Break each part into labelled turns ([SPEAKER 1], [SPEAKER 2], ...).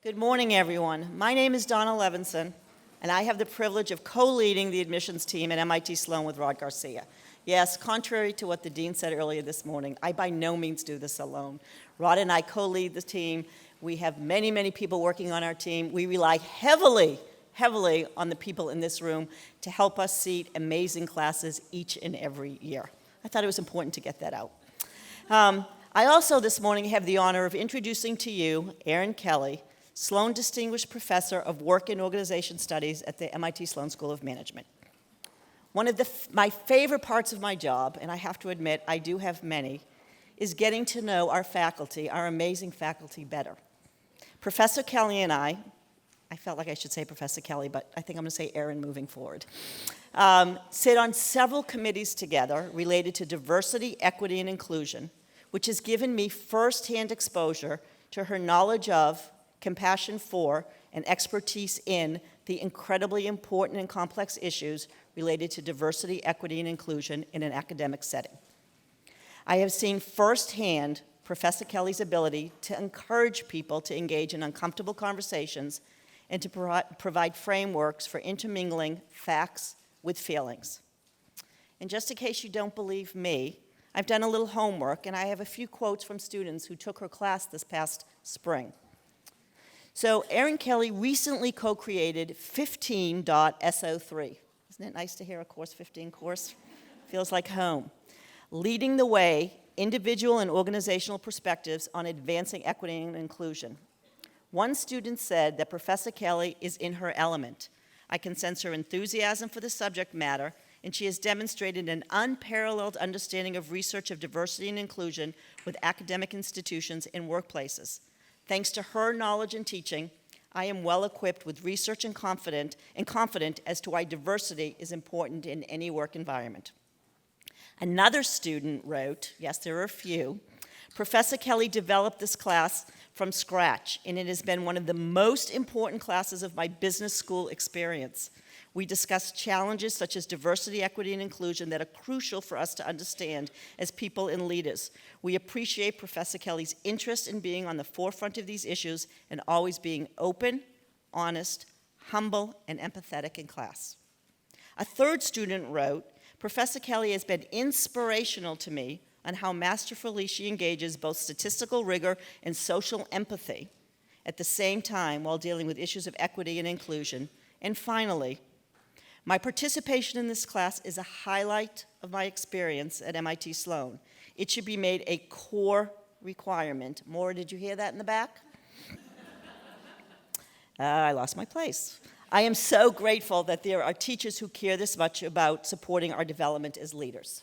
[SPEAKER 1] Good morning, everyone. My name is Donna Levinson, and I have the privilege of co-leading the admissions team at MIT Sloan with Rod Garcia. Yes, contrary to what the dean said earlier this morning, I by no means do this alone. Rod and I co-lead the team. We have many, many people working on our team. We rely heavily on the people in this room to help us seat amazing classes each and every year. I thought it was important to get that out. I also this morning have the honor of introducing to you Erin Kelly, Sloan Distinguished Professor of Work and Organization Studies at the MIT Sloan School of Management. One of my favorite parts of my job, and I have to admit I do have many, is getting to know our faculty, our amazing faculty, better. Professor Kelly and I felt like I should say Professor Kelly, but I think I'm going to say Erin moving forward, sit on several committees together related to diversity, equity, and inclusion, which has given me firsthand exposure to her knowledge of, compassion for, and expertise in the incredibly important and complex issues related to diversity, equity, and inclusion in an academic setting. I have seen firsthand Professor Kelly's ability to encourage people to engage in uncomfortable conversations and to provide frameworks for intermingling facts with feelings. And just in case you don't believe me, I've done a little homework, and I have a few quotes from students who took her class this past spring. So Erin Kelly recently co-created 15.so3. Isn't it nice to hear a Course 15 course? Feels like home. Leading the way, individual and organizational perspectives on advancing equity and inclusion. One student said that Professor Kelly is in her element. I can sense her enthusiasm for the subject matter, and she has demonstrated an unparalleled understanding of research of diversity and inclusion with academic institutions and workplaces. Thanks to her knowledge and teaching, I am well equipped with research and confident as to why diversity is important in any work environment. Another student wrote, yes, there are a few, Professor Kelly developed this class from scratch, and it has been one of the most important classes of my business school experience. We discussed challenges such as diversity, equity, and inclusion that are crucial for us to understand as people and leaders. We appreciate Professor Kelly's interest in being on the forefront of these issues and always being open, honest, humble, and empathetic in class. A third student wrote, Professor Kelly has been inspirational to me on how masterfully she engages both statistical rigor and social empathy at the same time while dealing with issues of equity and inclusion. And finally, my participation in this class is a highlight of my experience at MIT Sloan. It should be made a core requirement. Maura, did you hear that in the back? I lost my place. I am so grateful that there are teachers who care this much about supporting our development as leaders.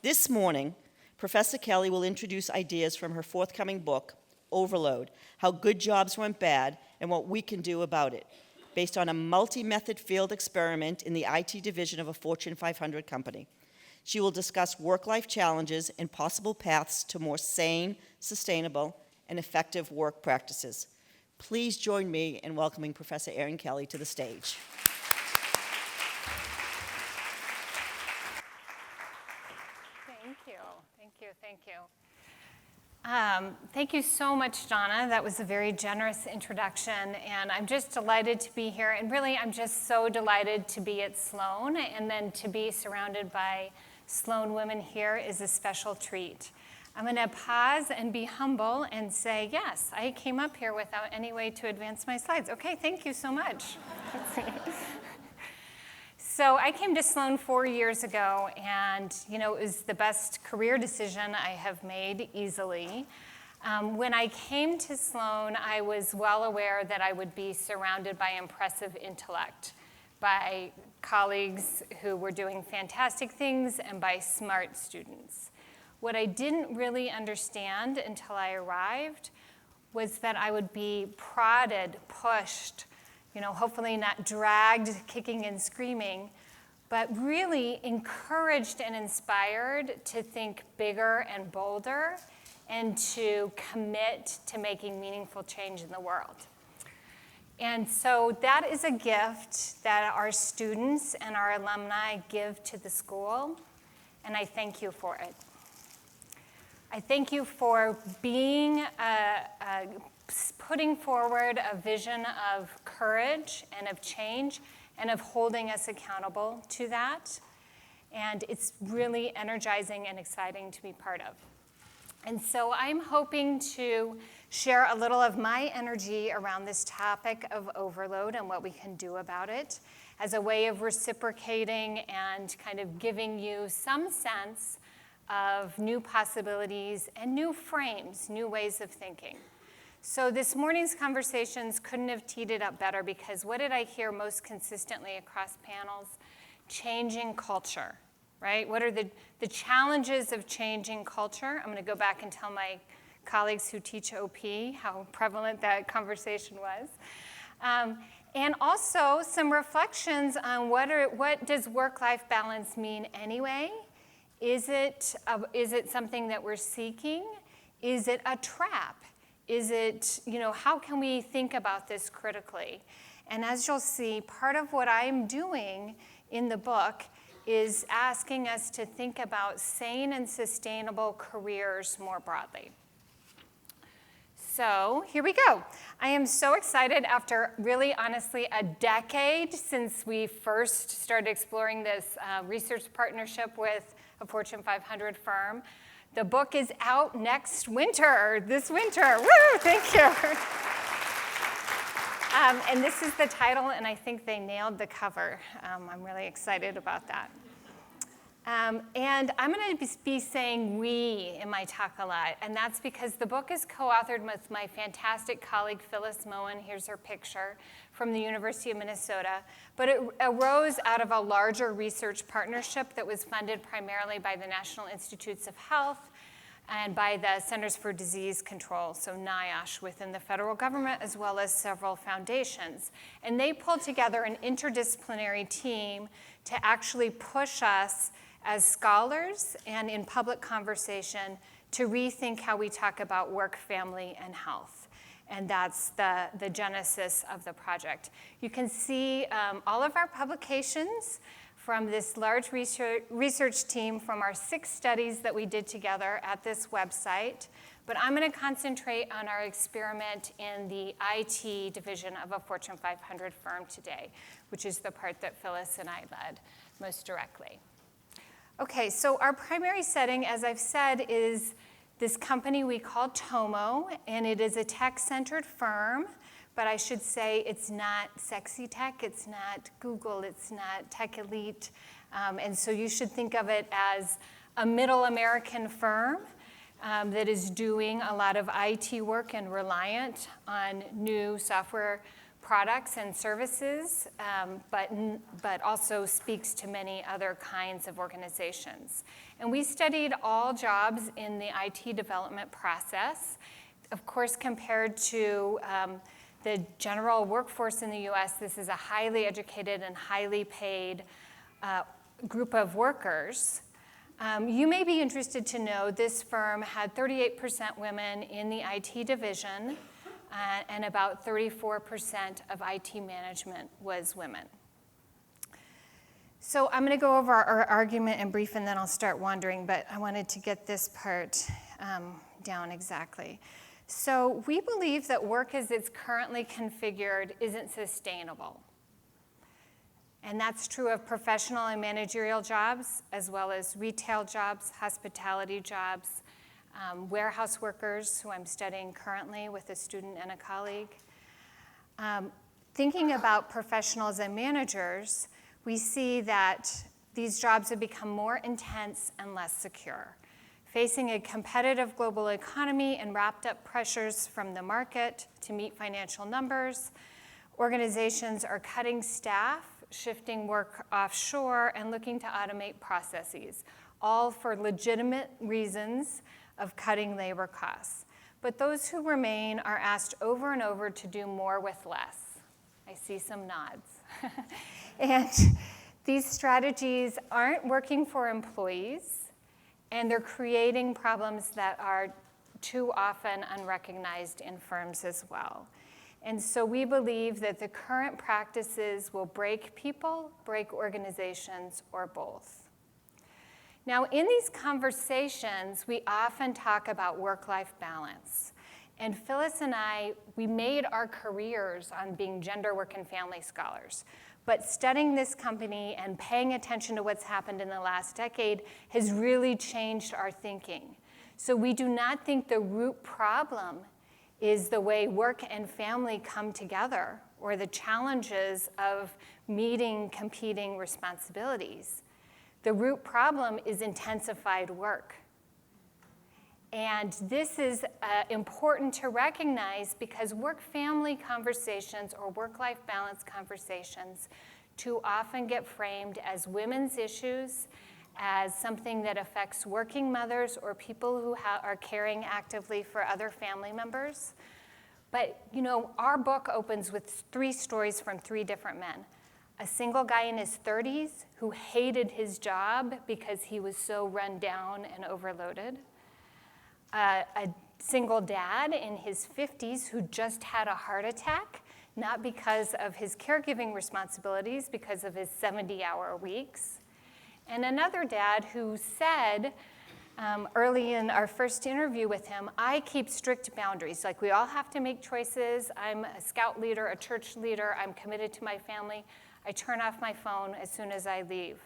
[SPEAKER 1] This morning, Professor Kelly will introduce ideas from her forthcoming book, Overload: How Good Jobs Went Bad and What We Can Do About It, based on a multi-method field experiment in the IT division of a Fortune 500 company. She will discuss work-life challenges and possible paths to more sane, sustainable, and effective work practices. Please join me in welcoming Professor Erin Kelly to the stage.
[SPEAKER 2] Thank you. Thank you so much, Donna. That was a very generous introduction, and I'm just delighted to be here. And really, I'm just so delighted to be at Sloan, and then to be surrounded by Sloan women here is a special treat. I'm going to pause and be humble and say, yes, I came up here without any way to advance my slides. Okay, thank you so much. So I came to Sloan 4 years ago, and it was the best career decision I have made easily. When I came to Sloan, I was well aware that I would be surrounded by impressive intellect, by colleagues who were doing fantastic things, and by smart students. What I didn't really understand until I arrived was that I would be prodded, pushed, hopefully not dragged, kicking and screaming, but really encouraged and inspired to think bigger and bolder and to commit to making meaningful change in the world. And so that is a gift that our students and our alumni give to the school, and I thank you for it. I thank you for being putting forward a vision of courage and of change and of holding us accountable to that. And it's really energizing and exciting to be part of. And so I'm hoping to share a little of my energy around this topic of overload and what we can do about it as a way of reciprocating and kind of giving you some sense of new possibilities and new frames, new ways of thinking. So this morning's conversations couldn't have teed it up better, because what did I hear most consistently across panels? Changing culture, right? What are the challenges of changing culture? I'm going to go back and tell my colleagues who teach OP how prevalent that conversation was. And also some reflections on what does work-life balance mean anyway? Is it something that we're seeking? Is it a trap? Is it, how can we think about this critically? And as you'll see, part of what I'm doing in the book is asking us to think about sane and sustainable careers more broadly. So here we go. I am so excited after really, honestly, a decade since we first started exploring this research partnership with a Fortune 500 firm. The book is out this winter. Woo, thank you. And this is the title, and I think they nailed the cover. I'm really excited about that. And I'm going to be saying we in my talk a lot, and that's because the book is co-authored with my fantastic colleague Phyllis Moen. Here's her picture, from the University of Minnesota. But it arose out of a larger research partnership that was funded primarily by the National Institutes of Health and by the Centers for Disease Control, so NIOSH, within the federal government, as well as several foundations. And they pulled together an interdisciplinary team to actually push us as scholars and in public conversation to rethink how we talk about work, family, and health. And that's the genesis of the project. You can see all of our publications from this large research team from our 6 studies that we did together at this website. But I'm going to concentrate on our experiment in the IT division of a Fortune 500 firm today, which is the part that Phyllis and I led most directly. Okay, so our primary setting, as I've said, is this company we call Tomo, and it is a tech-centered firm, but I should say it's not sexy tech, it's not Google, it's not tech elite, and so you should think of it as a middle American firm that is doing a lot of IT work and reliant on new software products and services, but also speaks to many other kinds of organizations. And we studied all jobs in the IT development process, of course, compared to the general workforce in the US. This is a highly educated and highly paid group of workers. You may be interested to know this firm had 38% women in the IT division, and about 34% of IT management was women. So I'm going to go over our argument in brief, and then I'll start wandering, but I wanted to get this part down exactly. So we believe that work as it's currently configured isn't sustainable. And that's true of professional and managerial jobs, as well as retail jobs, hospitality jobs, warehouse workers, who I'm studying currently with a student and a colleague. Thinking about professionals and managers, we see that these jobs have become more intense and less secure. Facing a competitive global economy and wrapped up pressures from the market to meet financial numbers, organizations are cutting staff, shifting work offshore, and looking to automate processes, all for legitimate reasons of cutting labor costs. But those who remain are asked over and over to do more with less. I see some nods. And these strategies aren't working for employees, and they're creating problems that are too often unrecognized in firms as well. And so we believe that the current practices will break people, break organizations, or both. Now, in these conversations, we often talk about work-life balance. And Phyllis and I, we made our careers on being gender, work, and family scholars. But studying this company and paying attention to what's happened in the last decade has really changed our thinking. So we do not think the root problem is the way work and family come together or the challenges of meeting competing responsibilities. The root problem is intensified work. And this is important to recognize because work-family conversations or work-life balance conversations too often get framed as women's issues, as something that affects working mothers or people who are caring actively for other family members. But our book opens with 3 stories from 3 different men. A single guy in his 30s who hated his job because he was so run down and overloaded. A single dad in his 50s who just had a heart attack, not because of his caregiving responsibilities, because of his 70-hour weeks. And another dad who said, early in our first interview with him, I keep strict boundaries. Like, we all have to make choices. I'm a scout leader, a church leader. I'm committed to my family. I turn off my phone as soon as I leave.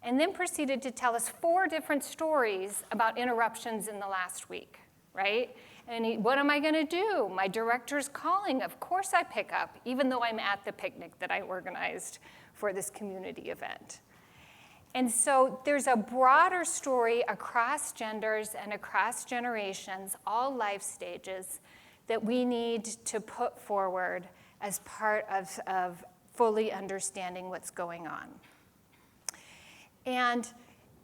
[SPEAKER 2] And then proceeded to tell us 4 different stories about interruptions in the last week, right? And what am I going to do? My director's calling. Of course I pick up, even though I'm at the picnic that I organized for this community event. And so there's a broader story across genders and across generations, all life stages, that we need to put forward as part of fully understanding what's going on. And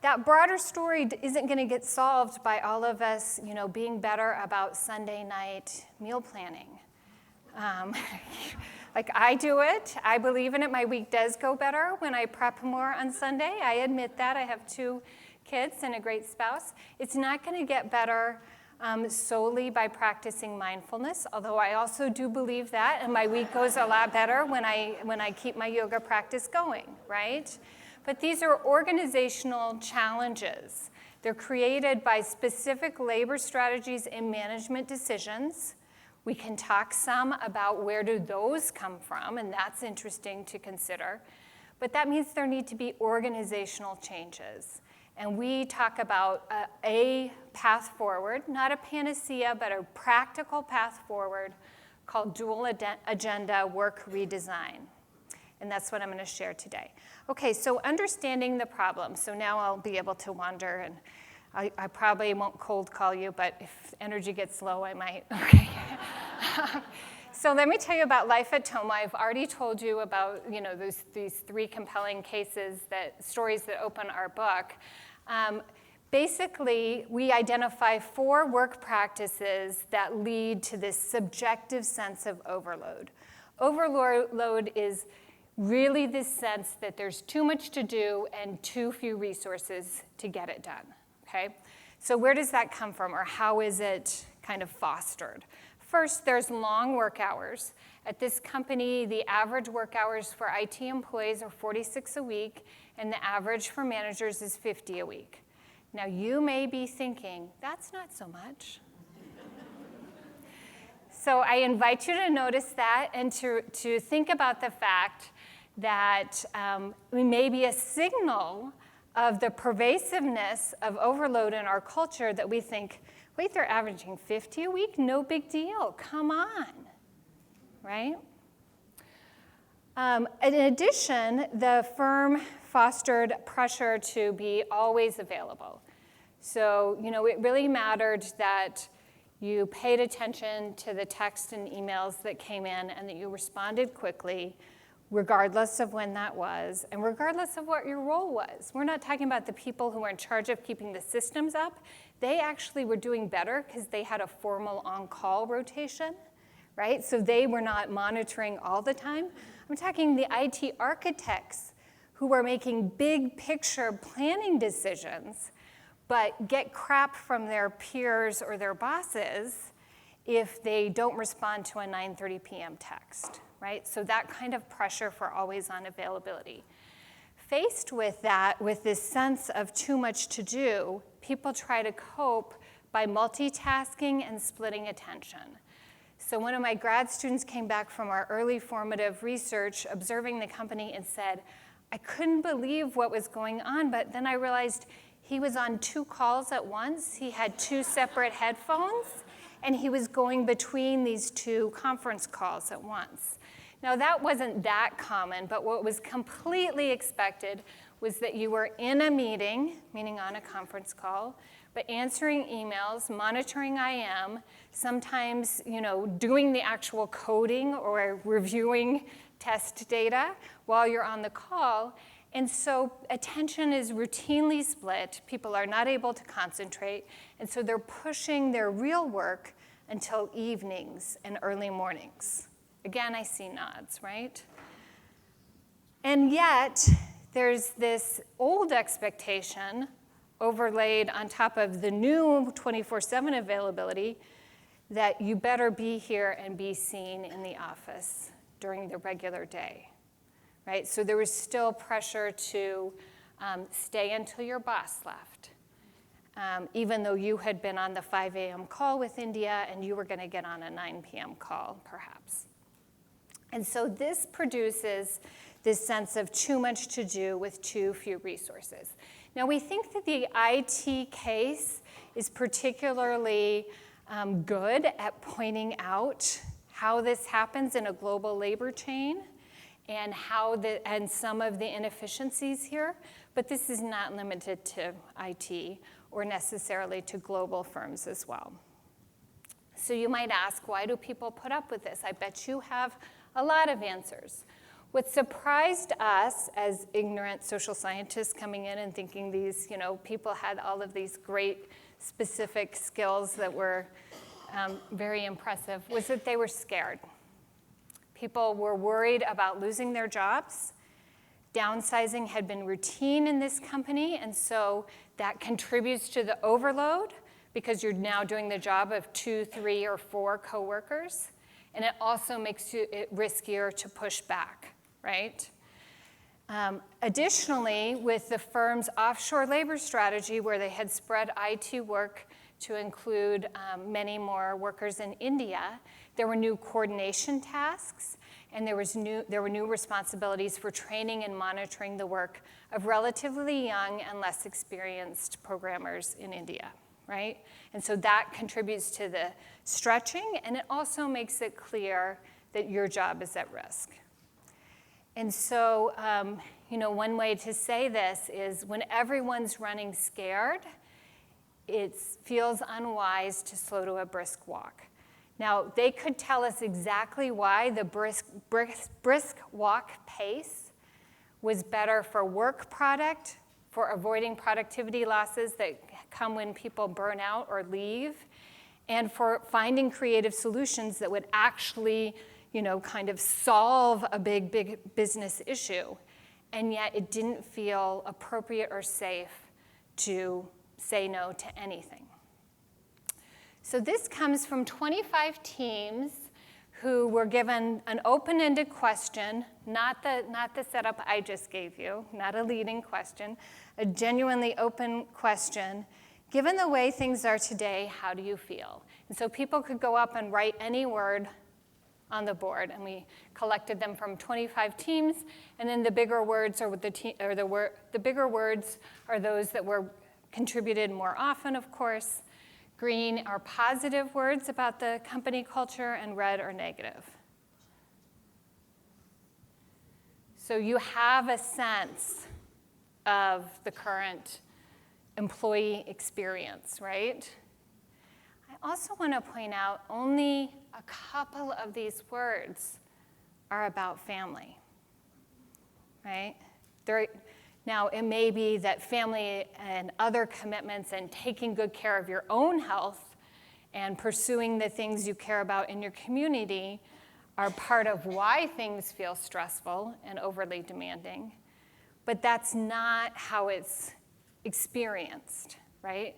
[SPEAKER 2] that broader story isn't going to get solved by all of us, being better about Sunday night meal planning. Like, I do it. I believe in it. My week does go better when I prep more on Sunday. I admit that. I have 2 kids and a great spouse. It's not going to get better solely by practicing mindfulness, although I also do believe that, and my week goes a lot better when I keep my yoga practice going, right? But these are organizational challenges. They're created by specific labor strategies and management decisions. We can talk some about where do those come from, and that's interesting to consider. But that means there need to be organizational changes. And we talk about a path forward, not a panacea, but a practical path forward called dual agenda work redesign. And that's what I'm going to share today. Okay, so understanding the problem. So now I'll be able to wander, and I probably won't cold call you, but if energy gets low, I might. Okay. So let me tell you about Life at Toma. I've already told you about these 3 compelling stories that open our book. Basically, we identify 4 work practices that lead to this subjective sense of overload. Overload is really this sense that there's too much to do and too few resources to get it done, okay? So where does that come from, or how is it kind of fostered? First, there's long work hours. At this company, the average work hours for IT employees are 46 a week, and the average for managers is 50 a week. Now, you may be thinking, that's not so much. So I invite you to notice that and to think about the fact that we may be a signal of the pervasiveness of overload in our culture, that we think, wait, they're averaging 50 a week? No big deal. Come on, right? In addition, the firm fostered pressure to be always available. So, it really mattered that you paid attention to the text and emails that came in and that you responded quickly, regardless of when that was, and regardless of what your role was. We're not talking about the people who were in charge of keeping the systems up. They actually were doing better because they had a formal on-call rotation, right? So they were not monitoring all the time. I'm talking the IT architects who were making big picture planning decisions, but get crap from their peers or their bosses if they don't respond to a 9:30 p.m. text, right? So that kind of pressure for always-on availability. Faced with that, with this sense of too much to do, people try to cope by multitasking and splitting attention. So one of my grad students came back from our early formative research observing the company and said, I couldn't believe what was going on, but then I realized he was on 2 calls at once. He had 2 separate headphones, and he was going between these 2 conference calls at once. Now, that wasn't that common, but what was completely expected was that you were in a meeting, meaning on a conference call, but answering emails, monitoring IM, sometimes, doing the actual coding or reviewing test data while you're on the call. And so attention is routinely split. People are not able to concentrate, and so they're pushing their real work until evenings and early mornings. Again, I see nods, right? And yet, there's this old expectation overlaid on top of the new 24/7 availability that you better be here and be seen in the office during the regular day, right? So there was still pressure to stay until your boss left, even though you had been on the 5 a.m. call with India and you were going to get on a 9 p.m. call, perhaps. And so this produces this sense of too much to do with too few resources. Now, we think that the IT case is particularly good at pointing out how this happens in a global labor chain and some of the inefficiencies here, but this is not limited to IT or necessarily to global firms as well. So you might ask, why do people put up with this? I bet you have a lot of answers. What surprised us as ignorant social scientists coming in and thinking these, people had all of these great specific skills that were very impressive was that they were scared. People were worried about losing their jobs. Downsizing had been routine in this company, and so that contributes to the overload because you're now doing the job of 2, 3, or 4 coworkers, and it also makes it riskier to push back, right? Additionally, with the firm's offshore labor strategy, where they had spread IT work to include many more workers in India, there were new coordination tasks, and there were new responsibilities for training and monitoring the work of relatively young and less experienced programmers in India, right? And so that contributes to the stretching, and it also makes it clear that your job is at risk. And so, one way to say this is when everyone's running scared, it feels unwise to slow to a brisk walk. Now, they could tell us exactly why the brisk walk pace was better for work product, for avoiding productivity losses that come when people burn out or leave, and for finding creative solutions that would actually, kind of solve a big business issue. And yet it didn't feel appropriate or safe to say no to anything. So this comes from 25 teams who were given an open-ended question, not the setup I just gave you, not a leading question, a genuinely open question. Given the way things are today, how do you feel? And so people could go up and write any word on the board, and we collected them from 25 teams, and then the bigger words are the bigger words are those that were contributed more often, of course. Green are positive words about the company culture, and red are negative. So you have a sense of the current employee experience, right? I also want to point out only a couple of these words are about family, right? Now, it may be that family and other commitments and taking good care of your own health and pursuing the things you care about in your community are part of why things feel stressful and overly demanding, but that's not how it's experienced, right?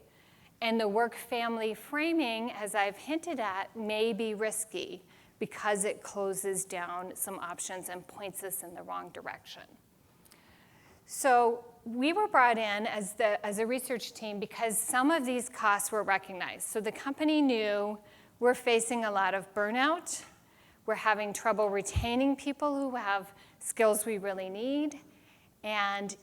[SPEAKER 2] And the work-family framing, as I've hinted at, may be risky because it closes down some options and points us in the wrong direction. So we were brought in as a research team because some of these costs were recognized. So the company knew we're facing a lot of burnout. We're having trouble retaining people who have skills we really need. And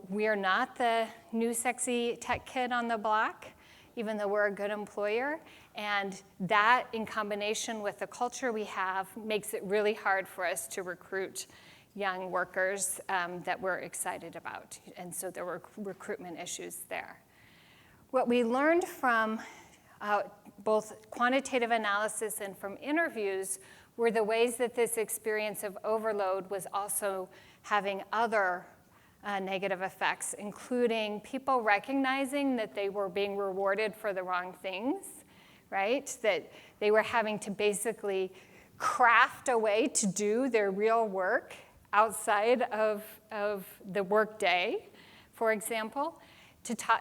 [SPEAKER 2] we're not the new sexy tech kid on the block, even though we're a good employer. And that, in combination with the culture we have, makes it really hard for us to recruit young workers that we're excited about. And so there were recruitment issues there. What we learned from both quantitative analysis and from interviews were the ways that this experience of overload was also having other negative effects, including people recognizing that they were being rewarded for the wrong things, right? That they were having to basically craft a way to do their real work outside of the workday, for example.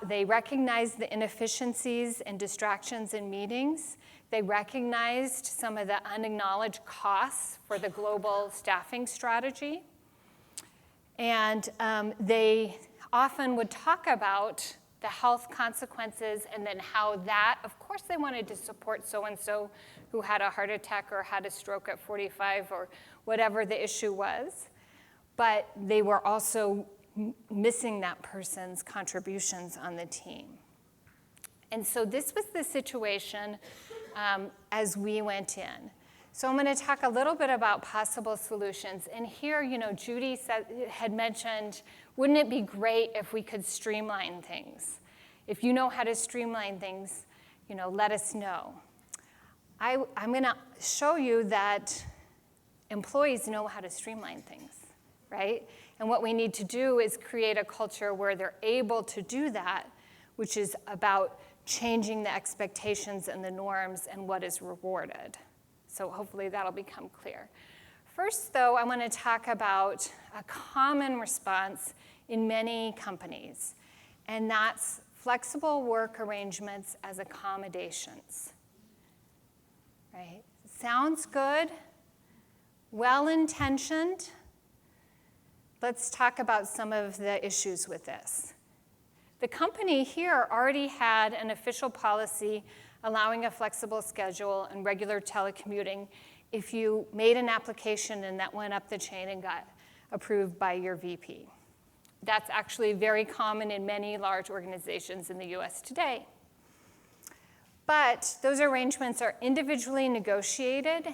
[SPEAKER 2] They recognized the inefficiencies and distractions in meetings. They recognized some of the unacknowledged costs for the global staffing strategy. And they often would talk about the health consequences and then how that, of course they wanted to support so-and-so who had a heart attack or had a stroke at 45 or whatever the issue was, but they were also missing that person's contributions on the team. And so this was the situation as we went in. So I'm going to talk a little bit about possible solutions. And here, Judy had mentioned, wouldn't it be great if we could streamline things? If you know how to streamline things, let us know. I'm going to show you that employees know how to streamline things, right? And what we need to do is create a culture where they're able to do that, which is about changing the expectations and the norms and what is rewarded. So hopefully that'll become clear. First, though, I want to talk about a common response in many companies, and that's flexible work arrangements as accommodations. Right? Sounds good, well-intentioned. Let's talk about some of the issues with this. The company here already had an official policy allowing a flexible schedule and regular telecommuting if you made an application and that went up the chain and got approved by your VP. That's actually very common in many large organizations in the US today. But those arrangements are individually negotiated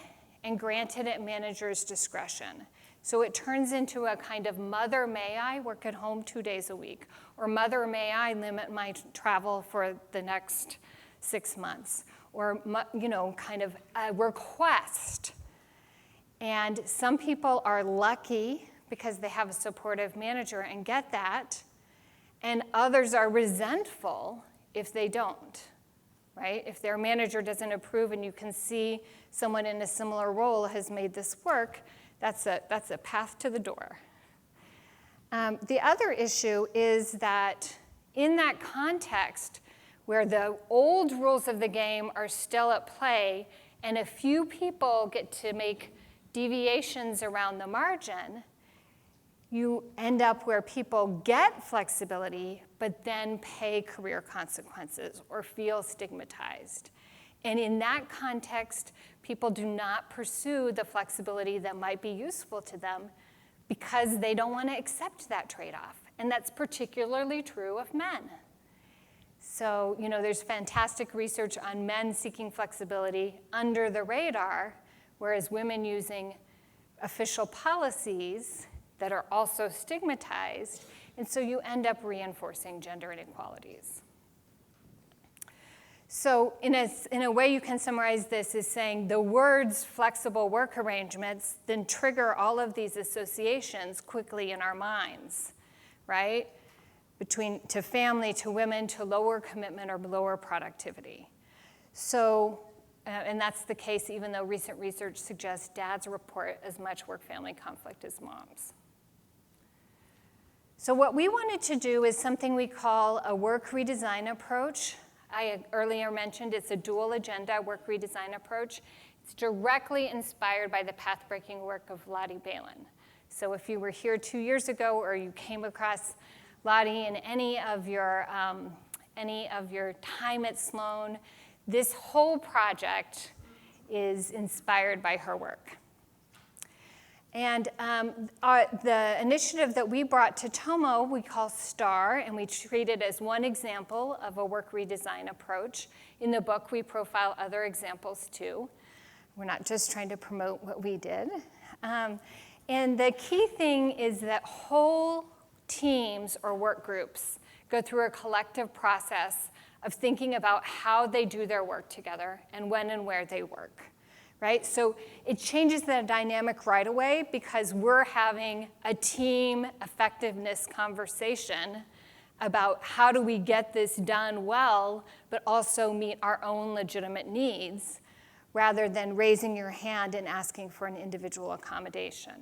[SPEAKER 2] and granted at manager's discretion. So it turns into a kind of mother may I work at home 2 days a week, or mother may I limit my travel for the next 6 months, or kind of a request. And some people are lucky because they have a supportive manager and get that, and others are resentful if they don't, right? If their manager doesn't approve and you can see someone in a similar role has made this work, that's a path to the door. The other issue is that in that context, where the old rules of the game are still at play and a few people get to make deviations around the margin, you end up where people get flexibility but then pay career consequences or feel stigmatized. And in that context, people do not pursue the flexibility that might be useful to them because they don't want to accept that trade-off. And that's particularly true of men. So, there's fantastic research on men seeking flexibility under the radar, whereas women using official policies that are also stigmatized, and so you end up reinforcing gender inequalities. So in a way you can summarize this as saying the words flexible work arrangements then trigger all of these associations quickly in our minds, right? To family, to women, to lower commitment or lower productivity. So, and that's the case even though recent research suggests dads report as much work-family conflict as moms. So what we wanted to do is something we call a work redesign approach. I earlier mentioned it's a dual agenda work redesign approach. It's directly inspired by the path-breaking work of Lottie Balin. So if you were here 2 years ago or you came across Lottie, in any of your time at Sloan, this whole project is inspired by her work. And the initiative that we brought to Tomo, we call STAR, and we treat it as one example of a work redesign approach. In the book, we profile other examples too. We're not just trying to promote what we did. And the key thing is that whole teams or work groups go through a collective process of thinking about how they do their work together and when and where they work. Right? So it changes the dynamic right away because we're having a team effectiveness conversation about how do we get this done well, but also meet our own legitimate needs, rather than raising your hand and asking for an individual accommodation.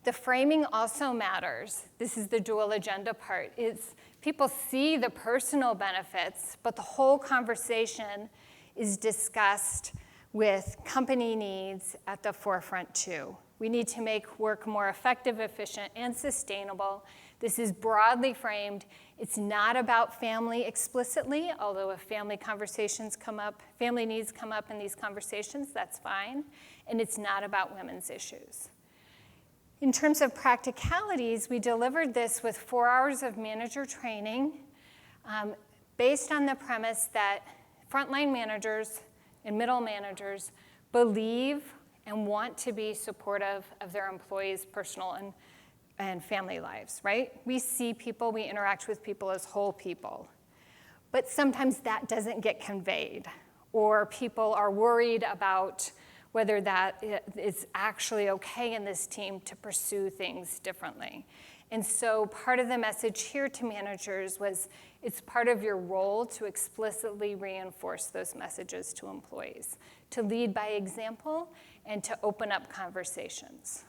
[SPEAKER 2] The framing also matters. This is the dual agenda part. It's people see the personal benefits, but the whole conversation is discussed with company needs at the forefront too. We need to make work more effective, efficient, and sustainable. This is broadly framed. It's not about family explicitly, although if family conversations come up, family needs come up in these conversations, that's fine. And it's not about women's issues. In terms of practicalities, we delivered this with 4 hours of manager training based on the premise that frontline managers and middle managers believe and want to be supportive of their employees' personal and family lives, right? We see people, we interact with people as whole people. But sometimes that doesn't get conveyed, or people are worried about whether that is actually okay in this team to pursue things differently. And so part of the message here to managers was it's part of your role to explicitly reinforce those messages to employees, to lead by example, and to open up conversations.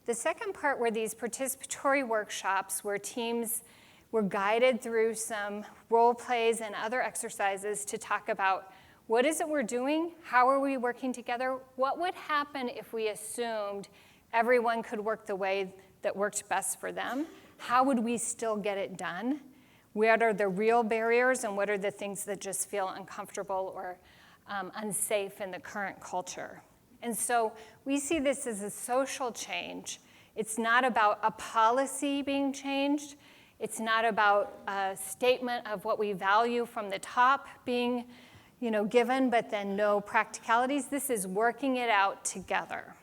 [SPEAKER 2] The second part were these participatory workshops where teams were guided through some role plays and other exercises to talk about what is it we're doing, how are we working together, what would happen if we assumed everyone could work the way that worked best for them, how would we still get it done, what are the real barriers, and what are the things that just feel uncomfortable or unsafe in the current culture. And so we see this as a social change. It's not about a policy being changed. It's not about a statement of what we value from the top being given, but then no practicalities. This is working it out together.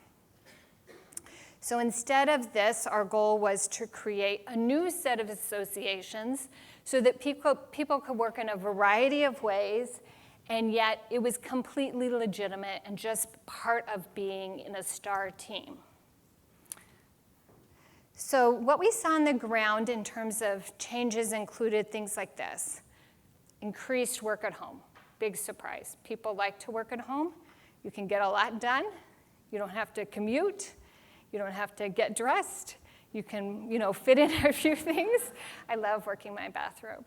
[SPEAKER 2] So instead of this, our goal was to create a new set of associations so that people could work in a variety of ways, and yet it was completely legitimate and just part of being in a STAR team. So what we saw on the ground in terms of changes included things like this. Increased work at home. Big surprise. People like to work at home. You can get a lot done. You don't have to commute. You don't have to get dressed. You can, fit in a few things. I love working my bathrobe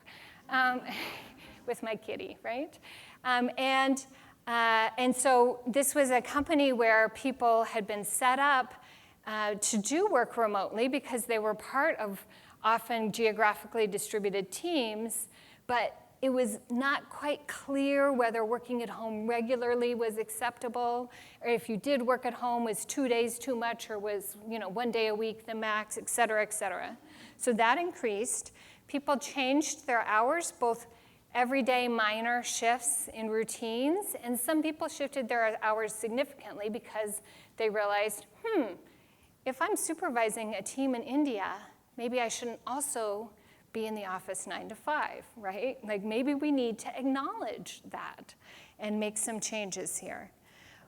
[SPEAKER 2] with my kitty, right? And so this was a company where people had been set up to do work remotely because they were part of often geographically distributed teams, but it was not quite clear whether working at home regularly was acceptable, or if you did work at home, was 2 days too much, or was 1 day a week the max, et cetera, et cetera. So that increased. People changed their hours, both everyday minor shifts in routines, and some people shifted their hours significantly because they realized, if I'm supervising a team in India, maybe I shouldn't also be in the office 9 to 5, right? Like maybe we need to acknowledge that and make some changes here.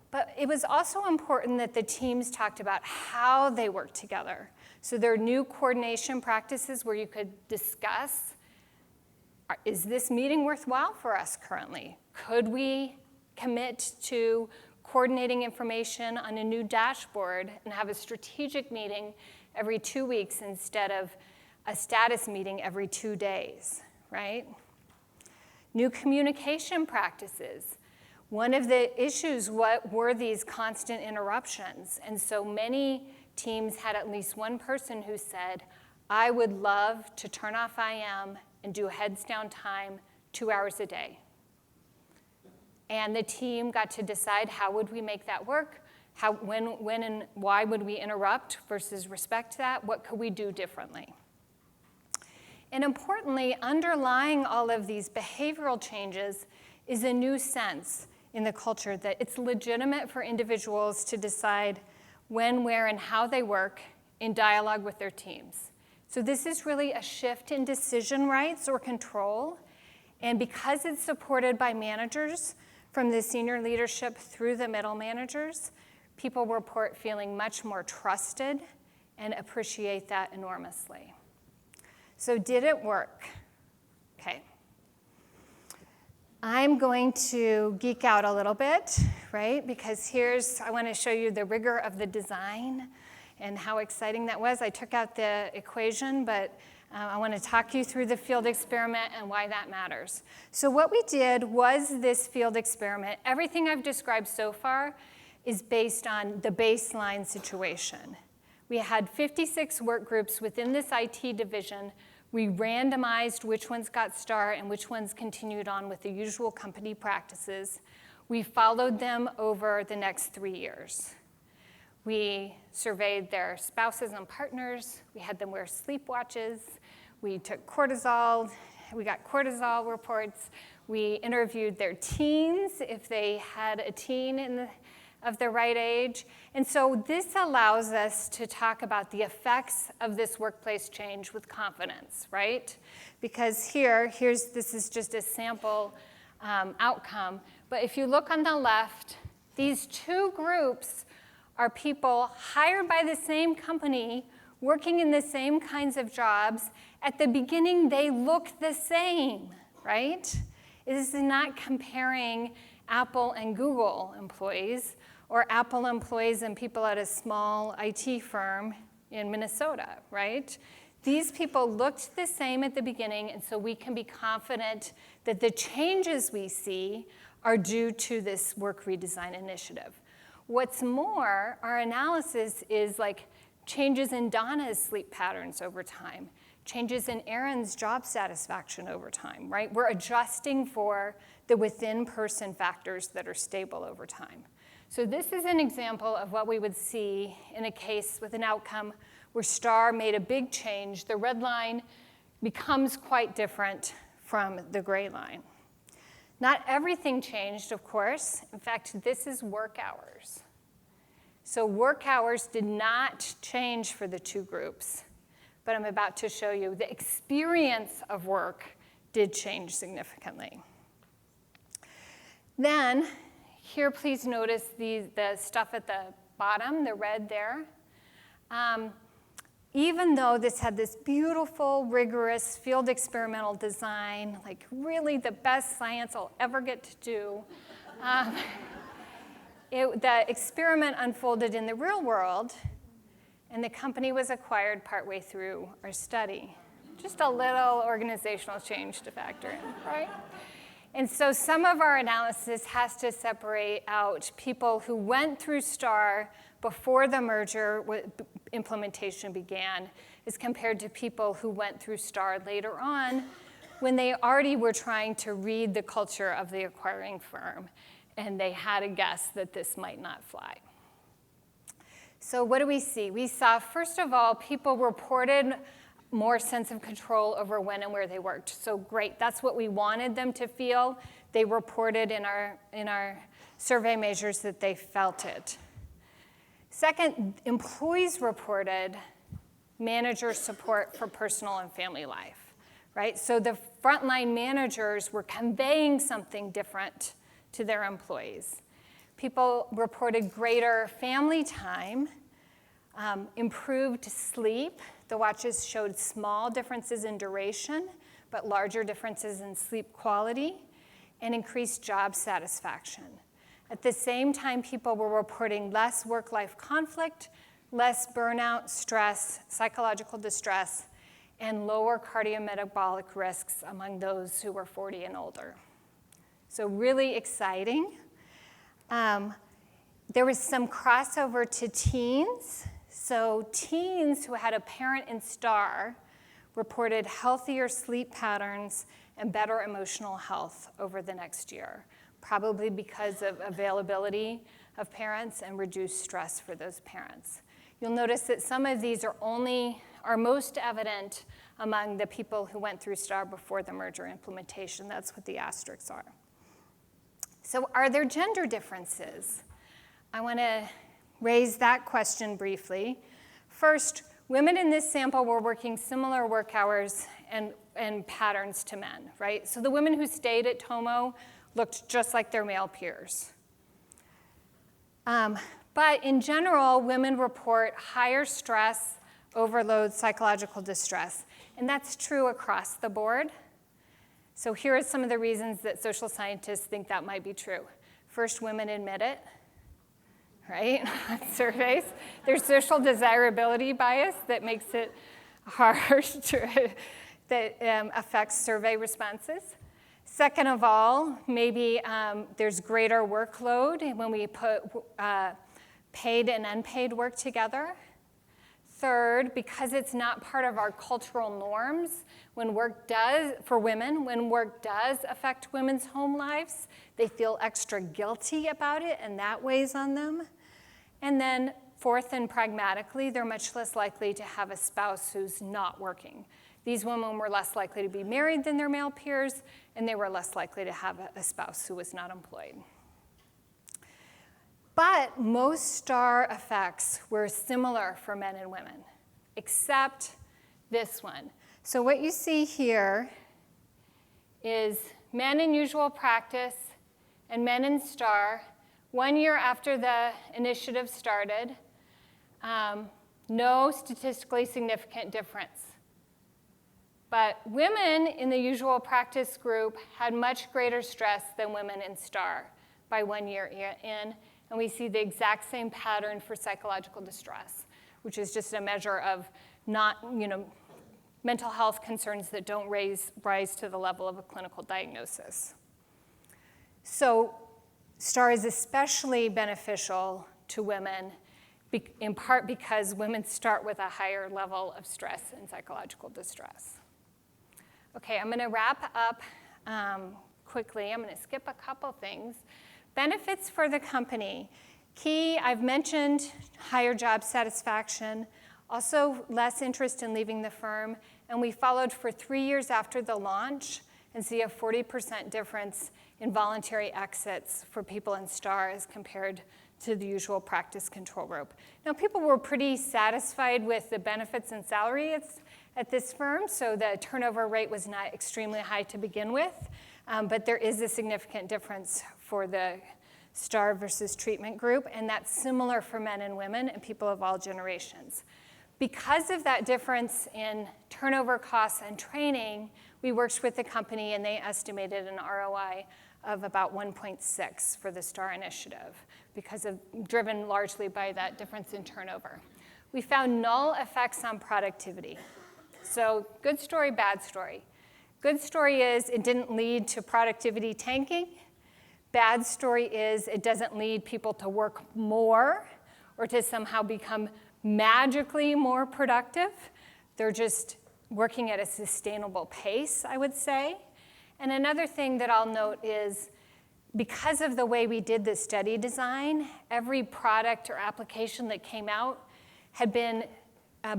[SPEAKER 2] But it was also important that the teams talked about how they work together. So there are new coordination practices where you could discuss, is this meeting worthwhile for us currently? Could we commit to coordinating information on a new dashboard and have a strategic meeting every 2 weeks instead of a status meeting every 2 days, right? New communication practices. One of the issues were these constant interruptions. And so many teams had at least one person who said, I would love to turn off IM and do heads down time 2 hours a day. And the team got to decide how would we make that work, when and why would we interrupt versus respect that, what could we do differently. And importantly, underlying all of these behavioral changes is a new sense in the culture that it's legitimate for individuals to decide when, where, and how they work in dialogue with their teams. So this is really a shift in decision rights or control. And because it's supported by managers, from the senior leadership through the middle managers, people report feeling much more trusted and appreciate that enormously. So did it work? Okay. I'm going to geek out a little bit, right? Because I want to show you the rigor of the design and how exciting that was. I took out the equation, but I want to talk you through the field experiment and why that matters. So what we did was this field experiment. Everything I've described so far is based on the baseline situation. We had 56 work groups within this IT division. We randomized which ones got STAR and which ones continued on with the usual company practices. We followed them over the next 3 years. We surveyed their spouses and partners. We had them wear sleep watches. We took cortisol. We got cortisol reports. We interviewed their teens if they had a teen of the right age. And so this allows us to talk about the effects of this workplace change with confidence, right? Because this is just a sample outcome. But if you look on the left, these two groups are people hired by the same company, working in the same kinds of jobs. At the beginning, they look the same, right? This is not comparing Apple and Google employees or Apple employees and people at a small IT firm in Minnesota, right? These people looked the same at the beginning, and so we can be confident that the changes we see are due to this work redesign initiative. What's more, our analysis is like changes in Donna's sleep patterns over time, changes in Erin's job satisfaction over time, right? We're adjusting for the within-person factors that are stable over time. So this is an example of what we would see in a case with an outcome where STAR made a big change. The red line becomes quite different from the gray line. Not everything changed, of course. In fact, this is work hours. So work hours did not change for the two groups, but I'm about to show you the experience of work did change significantly. Then, here please notice the stuff at the bottom, the red there. Even though this had this beautiful, rigorous field experimental design, like really the best science I'll ever get to do, the experiment unfolded in the real world, and the company was acquired partway through our study. Just a little organizational change to factor in, right? And so some of our analysis has to separate out people who went through STAR before the merger implementation began as compared to people who went through STAR later on when they already were trying to read the culture of the acquiring firm, and they had a guess that this might not fly. So what do we see? We saw, first of all, people reported more sense of control over when and where they worked. So great, that's what we wanted them to feel. They reported in our survey measures that they felt it. Second, employees reported manager support for personal and family life, right? So the frontline managers were conveying something different to their employees. People reported greater family time, improved sleep. The watches showed small differences in duration, but larger differences in sleep quality, and increased job satisfaction. At the same time, people were reporting less work-life conflict, less burnout, stress, psychological distress, and lower cardiometabolic risks among those who were 40 and older. So really exciting. There was some crossover to teens. So teens who had a parent in STAR reported healthier sleep patterns and better emotional health over the next year, probably because of availability of parents and reduced stress for those parents. You'll notice that some of these are most evident among the people who went through STAR before the merger implementation. That's what the asterisks are. So are there gender differences? I want to raise that question briefly. First, women in this sample were working similar work hours and patterns to men, right? So the women who stayed at Tomo looked just like their male peers. But in general, women report higher stress, overload, psychological distress. And that's true across the board. So here are some of the reasons that social scientists think that might be true. First, women admit it, right? Surveys. There's social desirability bias that makes it hard that affects survey responses. Second of all, maybe there's greater workload when we put paid and unpaid work together. Third, because it's not part of our cultural norms, when work does affect women's home lives, they feel extra guilty about it, and that weighs on them. And then fourth and pragmatically, they're much less likely to have a spouse who's not working. These women were less likely to be married than their male peers, and they were less likely to have a spouse who was not employed. But most STAR effects were similar for men and women, except this one. So what you see here is men in usual practice and men in STAR, 1 year after the initiative started, no statistically significant difference. But women in the usual practice group had much greater stress than women in STAR by 1 year in. And we see the exact same pattern for psychological distress, which is just a measure of mental health concerns that don't rise to the level of a clinical diagnosis. So STAR is especially beneficial to women, in part because women start with a higher level of stress and psychological distress. Okay, I'm going to wrap up quickly. I'm going to skip a couple things. Benefits for the company. Key, I've mentioned higher job satisfaction, also less interest in leaving the firm, and we followed for 3 years after the launch and see a 40% difference in voluntary exits for people in STAR as compared to the usual practice control group. Now, people were pretty satisfied with the benefits and salary at this firm, so the turnover rate was not extremely high to begin with, but there is a significant difference for the STAR versus treatment group, and that's similar for men and women and people of all generations. Because of that difference in turnover costs and training, we worked with the company and they estimated an ROI of about 1.6 for the STAR initiative, driven largely by that difference in turnover. We found null effects on productivity. So good story, bad story. Good story is it didn't lead to productivity tanking. Bad story is it doesn't lead people to work more or to somehow become magically more productive. They're just working at a sustainable pace, I would say. And another thing that I'll note is because of the way we did the study design, every product or application that came out had been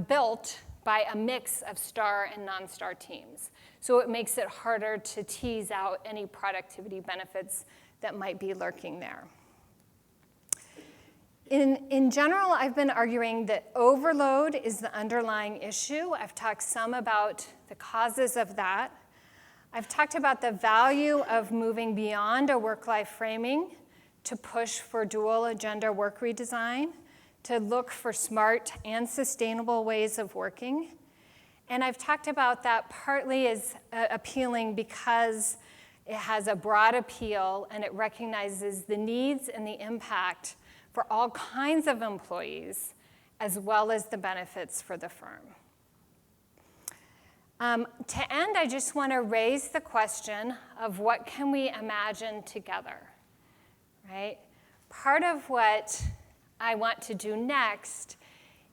[SPEAKER 2] built by a mix of STAR and non-STAR teams. So it makes it harder to tease out any productivity benefits that might be lurking there. In general, I've been arguing that overload is the underlying issue. I've talked some about the causes of that. I've talked about the value of moving beyond a work-life framing to push for dual agenda work redesign, to look for smart and sustainable ways of working. And I've talked about that partly as appealing because it has a broad appeal and it recognizes the needs and the impact for all kinds of employees, as well as the benefits for the firm. To end, I just want to raise the question of what can we imagine together, right? Part of what I want to do next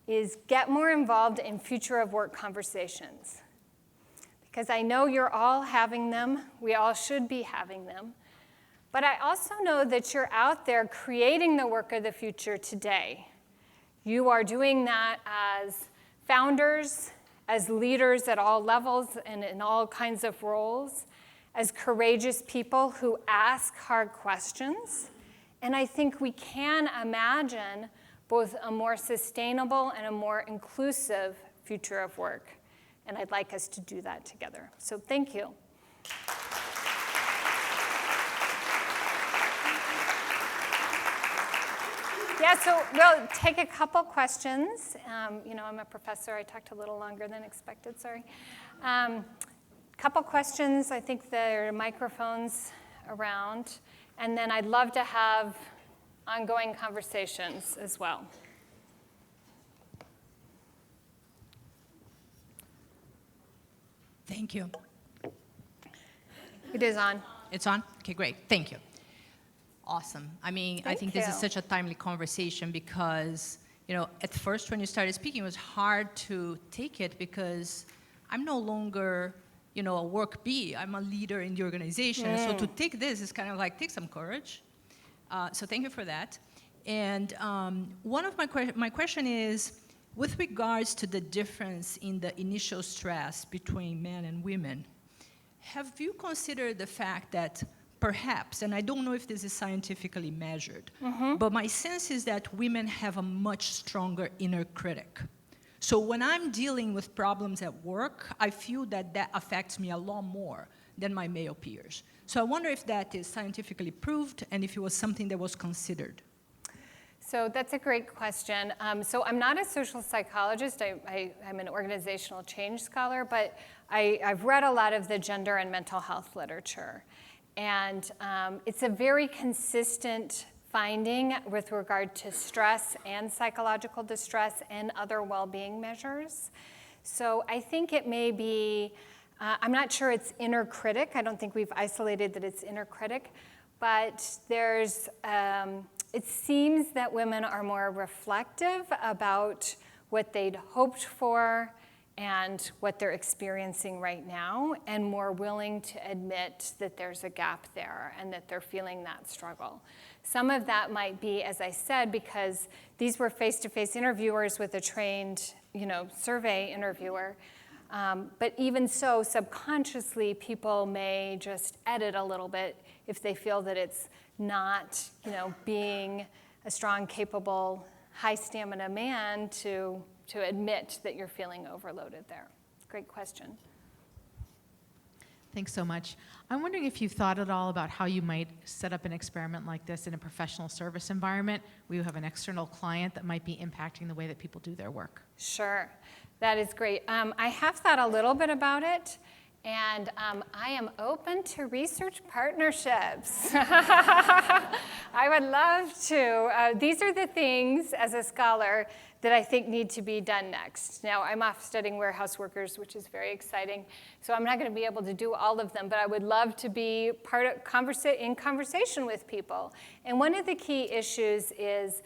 [SPEAKER 2] is get more involved in future of work conversations. Because I know you're all having them. We all should be having them. But I also know that you're out there creating the work of the future today. You are doing that as founders, as leaders at all levels and in all kinds of roles, as courageous people who ask hard questions. And I think we can imagine both a more sustainable and a more inclusive future of work. And I'd like us to do that together. So thank you. Yeah, so we'll take a couple questions. I'm a professor. I talked a little longer than expected, sorry. Couple questions. I think there are microphones around. And then I'd love to have ongoing conversations as well.
[SPEAKER 3] Thank you.
[SPEAKER 2] It is on.
[SPEAKER 3] It's on? Okay, great. Thank you. Awesome. I mean, I think this is such a timely conversation because, at first when you started speaking, it was hard to take it because I'm no longer, a work bee. I'm a leader in the organization. So to take this is kind of like, take some courage. So thank you for that. And one of my question is, with regards to the difference in the initial stress between men and women, have you considered the fact that perhaps, and I don't know if this is scientifically measured, but my sense is that women have a much stronger inner critic. So when I'm dealing with problems at work, I feel that affects me a lot more than my male peers. So I wonder if that is scientifically proved and if it was something that was considered.
[SPEAKER 2] So that's a great question. So I'm not a social psychologist. I'm an organizational change scholar, but I've read a lot of the gender and mental health literature. And it's a very consistent finding with regard to stress and psychological distress and other well-being measures. So I think it may be, I'm not sure it's inner critic. I don't think we've isolated that it's inner critic, but there's, it seems that women are more reflective about what they'd hoped for and what they're experiencing right now, and more willing to admit that there's a gap there and that they're feeling that struggle. Some of that might be, as I said, because these were face-to-face interviewers with a trained, survey interviewer. But even so, subconsciously, people may just edit a little bit if they feel that it's not, being a strong, capable, high-stamina man to admit that you're feeling overloaded there. Great question.
[SPEAKER 4] Thanks so much. I'm wondering if you've thought at all about how you might set up an experiment like this in a professional service environment where you have an external client that might be impacting the way that people do their work. Sure.
[SPEAKER 2] That is great. I have thought a little bit about it, and I am open to research partnerships. I would love to. These are the things, as a scholar, that I think need to be done next. Now, I'm off studying warehouse workers, which is very exciting, so I'm not going to be able to do all of them, but I would love to be part of in conversation with people. And one of the key issues is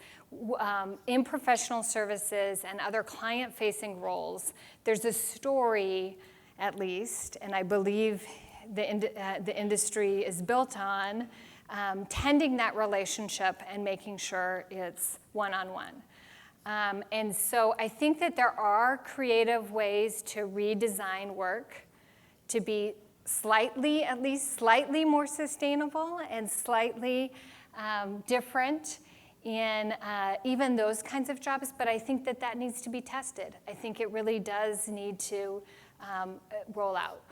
[SPEAKER 2] in professional services and other client-facing roles, there's a story, at least, and I believe the industry is built on tending that relationship and making sure it's one-on-one. And so I think that there are creative ways to redesign work to be at least slightly more sustainable and slightly different in even those kinds of jobs, but I think that needs to be tested. I think it really does need to roll out.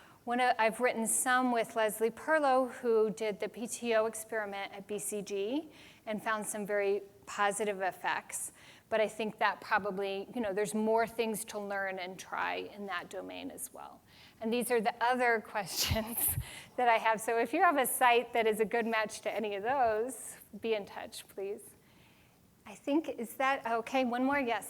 [SPEAKER 2] I've written some with Leslie Perlow, who did the PTO experiment at BCG and found some very positive effects. But I think that probably, there's more things to learn and try in that domain as well. And these are the other questions that I have. So if you have a site that is a good match to any of those, be in touch, please. I think, is that okay? One more, yes.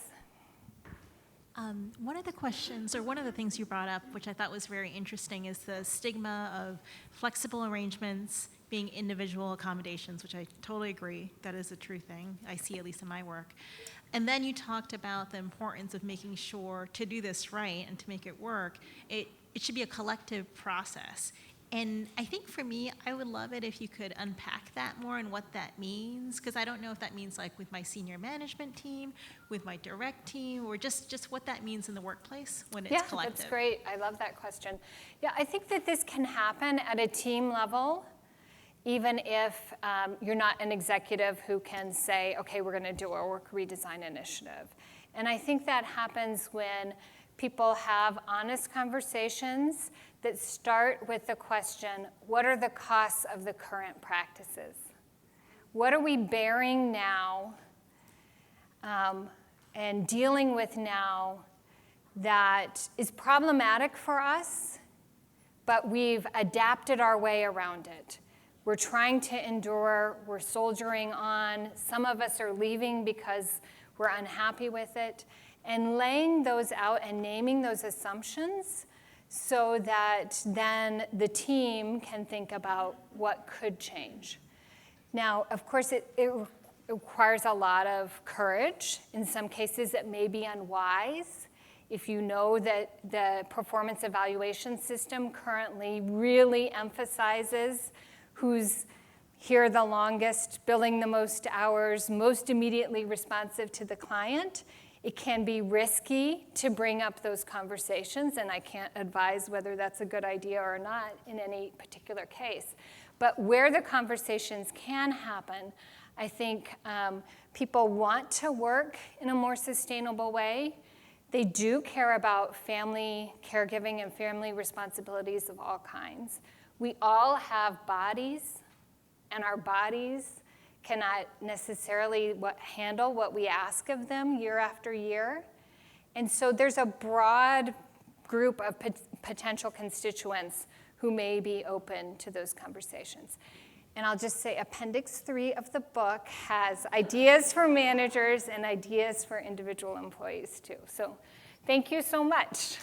[SPEAKER 5] One of the questions, or one of the things you brought up, which I thought was very interesting, is the stigma of flexible arrangements being individual accommodations, which I totally agree. That is a true thing. I see, at least in my work. And then you talked about the importance of making sure to do this right and to make it work, it should be a collective process. And I think for me, I would love it if you could unpack that more and what that means, because I don't know if that means like with my senior management team, with my direct team, or just what that means in the workplace when it's collective.
[SPEAKER 2] That's great. I love that question. Yeah, I think that this can happen at a team level, even if you're not an executive who can say, okay, we're going to do a work redesign initiative. And I think that happens when people have honest conversations that start with the question, what are the costs of the current practices? What are we bearing now and dealing with now that is problematic for us, but we've adapted our way around it? We're trying to endure, we're soldiering on. Some of us are leaving because we're unhappy with it. And laying those out and naming those assumptions so that then the team can think about what could change. Now, of course, it requires a lot of courage. In some cases, it may be unwise. If you know that the performance evaluation system currently really emphasizes who's here the longest, billing the most hours, most immediately responsive to the client, it can be risky to bring up those conversations, and I can't advise whether that's a good idea or not in any particular case. But where the conversations can happen, I think people want to work in a more sustainable way. They do care about family caregiving and family responsibilities of all kinds. We all have bodies, and our bodies cannot necessarily handle what we ask of them year after year. And so there's a broad group of potential constituents who may be open to those conversations. And I'll just say Appendix 3 of the book has ideas for managers and ideas for individual employees too. So thank you so much.